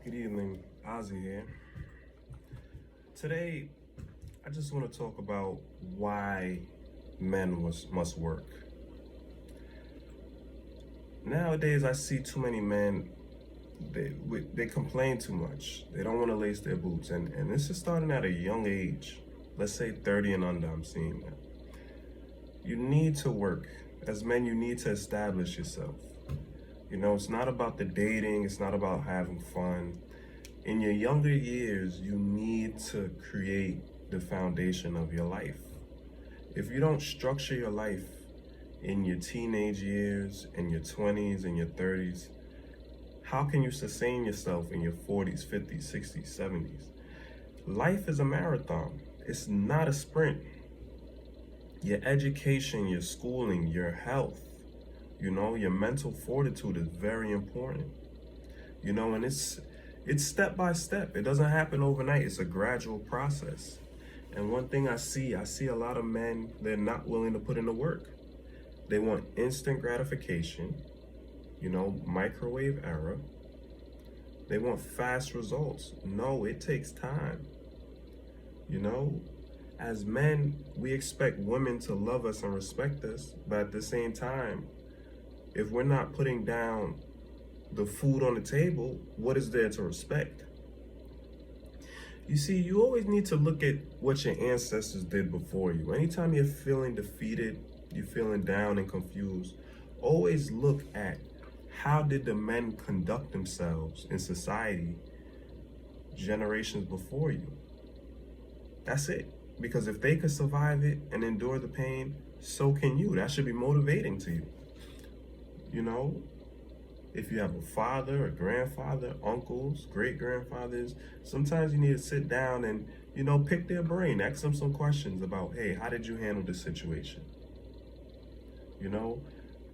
Good evening, Ozzy here. Today, I just want to talk about why must work. Nowadays, I see too many men. They complain too much. They don't want to lace their boots, and this is starting at a young age. Let's say 30 and under. I'm seeing that. You need to work. As men, you need to establish yourself. You know, it's not about the dating. It's not about having fun. In your younger years, you need to create the foundation of your life. If you don't structure your life in your teenage years, in your 20s, and your 30s, how can you sustain yourself in your 40s, 50s, 60s, 70s? Life is a marathon. It's not a sprint. Your education, your schooling, your health, your mental fortitude is very important. And it's step by step. It doesn't happen overnight. It's a gradual process. And one thing I see a lot of men, they're not willing to put in the work. They want instant gratification, microwave era. They want fast results. No, it takes time. As men, we expect women to love us and respect us, but at the same time, if we're not putting down the food on the table, what is there to respect? You see, you always need to look at what your ancestors did before you. Anytime you're feeling defeated, you're feeling down and confused, always look at how did the men conduct themselves in society generations before you. That's it. Because if they could survive it and endure the pain, so can you. That should be motivating to you. If you have a father, a grandfather, uncles, great-grandfathers, sometimes you need to sit down and, pick their brain. Ask them some questions about, hey, how did you handle this situation?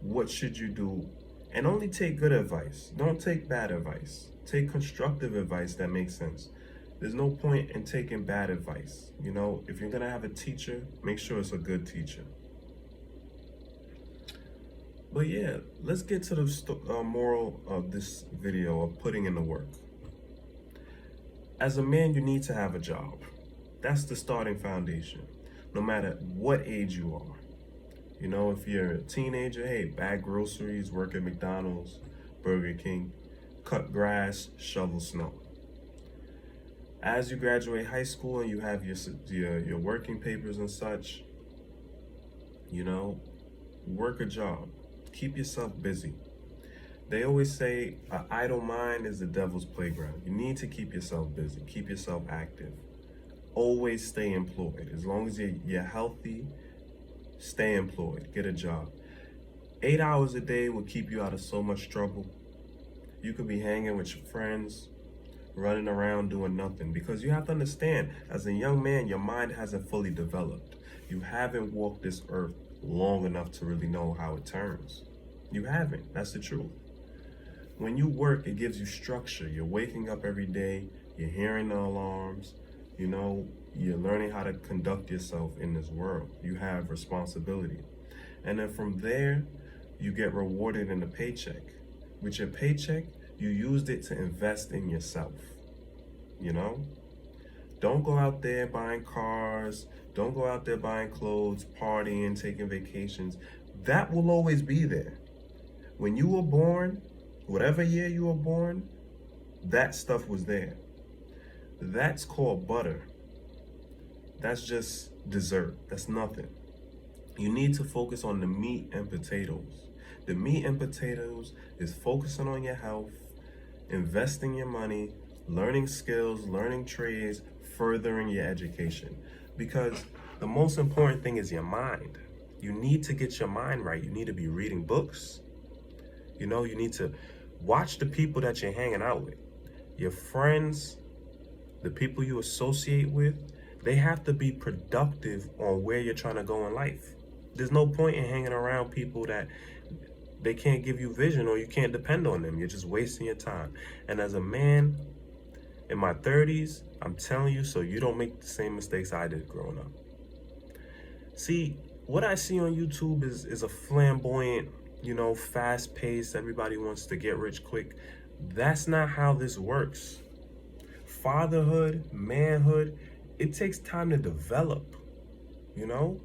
What should you do? And only take good advice. Don't take bad advice. Take constructive advice that makes sense. There's no point in taking bad advice. If you're going to have a teacher, make sure it's a good teacher. But yeah, let's get to the moral of this video of putting in the work. As a man, you need to have a job. That's the starting foundation, no matter what age you are. If you're a teenager, hey, bag groceries, work at McDonald's, Burger King, cut grass, shovel snow. As you graduate high school and you have your working papers and such, work a job. Keep yourself busy. They always say an idle mind is the devil's playground. You need to keep yourself busy. Keep yourself active. Always stay employed. As long as you're healthy, stay employed. Get a job. 8 hours a day will keep you out of so much trouble. You could be hanging with your friends, running around doing nothing. Because you have to understand, as a young man, your mind hasn't fully developed. You haven't walked this earth long enough to really know how it turns. You haven't. That's the truth. When you work, it gives you structure. You're waking up every day. You're hearing the alarms. You're learning how to conduct yourself in this world. You have responsibility. And then from there, you get rewarded in a paycheck. With your paycheck, you used it to invest in yourself. Don't go out there buying cars. Don't go out there buying clothes, partying, taking vacations. That will always be there. When you were born, whatever year you were born, that stuff was there. That's called butter. That's just dessert. That's nothing. You need to focus on the meat and potatoes. The meat and potatoes is focusing on your health, investing your money, learning skills, learning trades, furthering your education. Because the most important thing is your mind. You need to get your mind right. You need to be reading books. You need to watch the people that you're hanging out with. Your friends, the people you associate with, they have to be productive on where you're trying to go in life. There's no point in hanging around people that they can't give you vision or you can't depend on them. You're just wasting your time. And as a man, in my 30s, I'm telling you, so you don't make the same mistakes I did growing up. See, what I see on YouTube is a flamboyant, fast-paced, everybody wants to get rich quick. That's not how this works. Fatherhood, manhood, it takes time to develop, you know?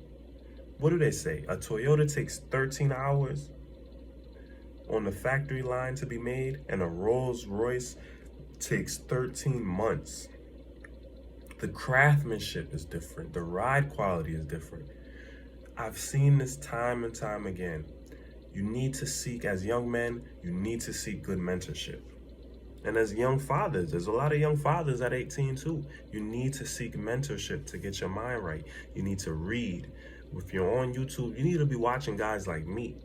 What do they say? A Toyota takes 13 hours on the factory line to be made, and a Rolls Royce takes 13 months. The craftsmanship is different. The ride quality is different. I've seen this time and time again. You need to seek, as young men, you need to seek good mentorship. And as young fathers, there's a lot of young fathers at 18 too. You need to seek mentorship to get your mind right. You need to read. If you're on YouTube, you need to be watching guys like me.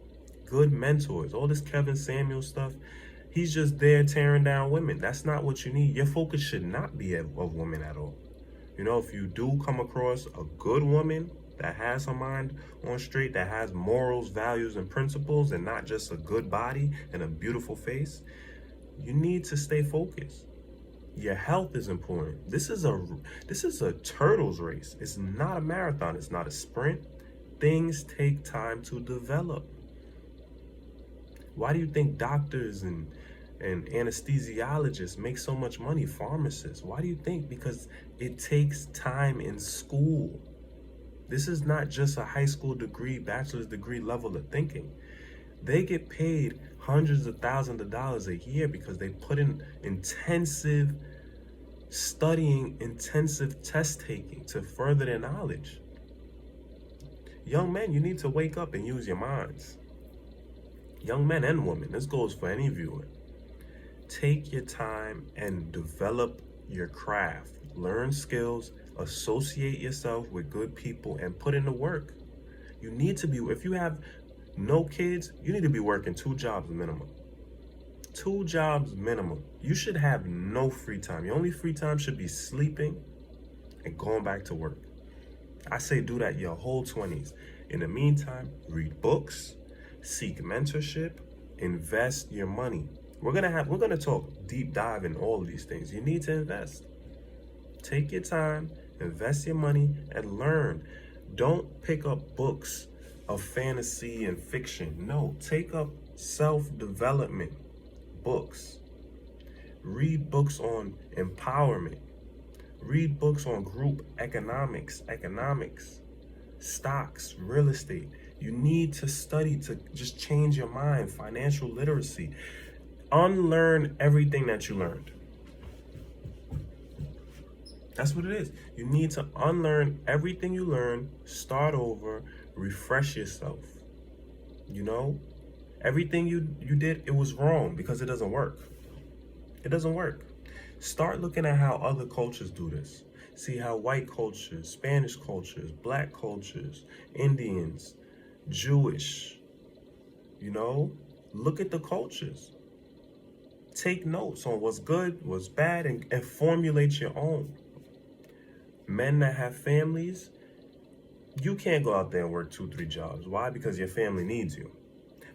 Good mentors. All this Kevin Samuel stuff, he's just there tearing down women. That's not what you need. Your focus should not be of women at all. You know, if you do come across a good woman that has her mind on straight, that has morals, values, and principles, and not just a good body and a beautiful face, you need to stay focused. Your health is important. This is a turtles race. It's not a marathon. It's not a sprint. Things take time to develop. Why do you think doctors and anesthesiologists make so much money? Pharmacists. Why do you think? Because it takes time in school. This is not just a high school degree, bachelor's degree level of thinking. They get paid hundreds of thousands of dollars a year because they put in intensive studying, intensive test taking to further their knowledge. Young men, you need to wake up and use your minds. Young men and women, this goes for any viewer. Take your time and develop your craft. Learn skills, associate yourself with good people, and put in the work. You need to be, if you have no kids, you need to be working 2 jobs minimum. 2 jobs minimum. You should have no free time. Your only free time should be sleeping and going back to work. I say do that your whole 20s. In the meantime, read books, seek mentorship, invest your money. We're gonna talk deep dive in all of these things. You need to invest. Take your time, invest your money, and learn. Don't pick up books of fantasy and fiction. No, take up self-development books. Read books on empowerment. Read books on group economics, stocks, real estate. You need to study to just change your mind, financial literacy. Unlearn everything that you learned. That's what it is. You need to unlearn everything you learned, start over, refresh yourself. You know, everything you did, it was wrong because it doesn't work. It doesn't work. Start looking at how other cultures do this. See how white cultures, Spanish cultures, black cultures, Indians, Jewish, you know, look at the cultures. Take notes on what's good, what's bad, and formulate your own. Men that have families, you can't go out there and work 2-3 jobs. Why? Because your family needs you.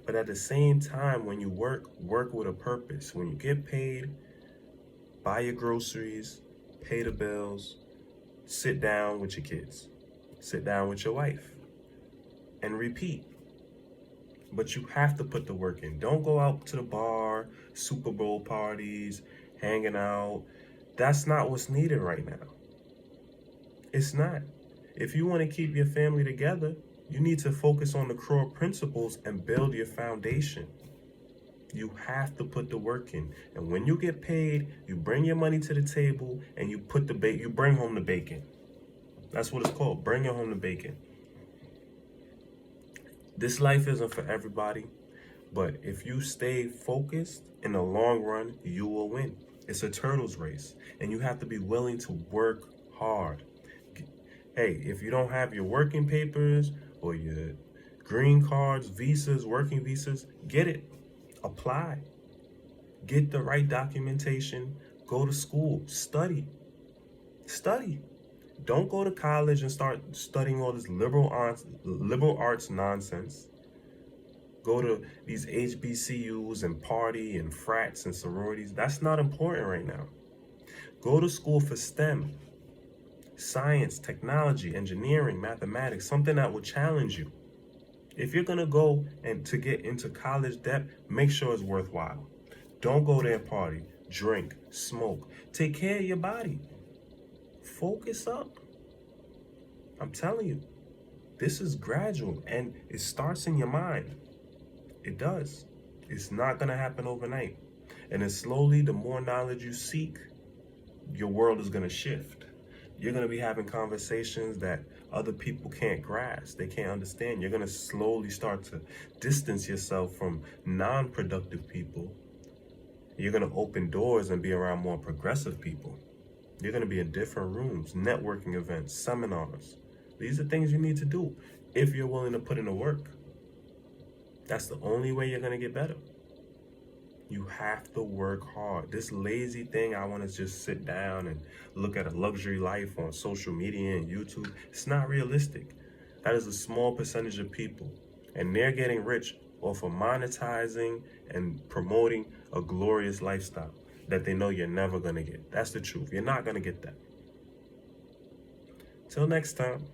But at the same time, when you work with a purpose. When you get paid, buy your groceries, pay the bills, sit down with your kids, sit down with your wife, and repeat. But you have to put the work in. Don't go out to the bar, Super Bowl parties, hanging out. That's not what's needed right now. It's not. If you want to keep your family together, you need to focus on the core principles and build your foundation. You have to put the work in. And when you get paid, you bring your money to the table and you bring home the bacon. That's what it's called. Bring home the bacon. This life isn't for everybody, but if you stay focused in the long run, you will win. It's a turtles race, and you have to be willing to work hard. Hey, if you don't have your working papers or your green cards, visas, working visas, get it. Apply. Get the right documentation. Go to school. Study. Don't go to college and start studying all this liberal arts nonsense. Go to these HBCUs and party and frats and sororities. That's not important right now. Go to school for STEM. Science, technology, engineering, mathematics, something that will challenge you. If you're gonna go and to get into college debt, make sure it's worthwhile. Don't go there and party, drink, smoke. Take care of your body. Focus up. I'm telling you, this is gradual and it starts in your mind. It does. It's not going to happen overnight. And then slowly, the more knowledge you seek, your world is going to shift. You're going to be having conversations that other people can't grasp. They can't understand. You're going to slowly start to distance yourself from non-productive people. You're going to open doors and be around more progressive people. You're going to be in different rooms, networking events, seminars. These are things you need to do if you're willing to put in the work. That's the only way you're going to get better. You have to work hard. This lazy thing, I want to just sit down and look at a luxury life on social media and YouTube, it's not realistic. That is a small percentage of people. And they're getting rich off of monetizing and promoting a glorious lifestyle that they know you're never going to get. That's the truth. You're not going to get that. Till next time.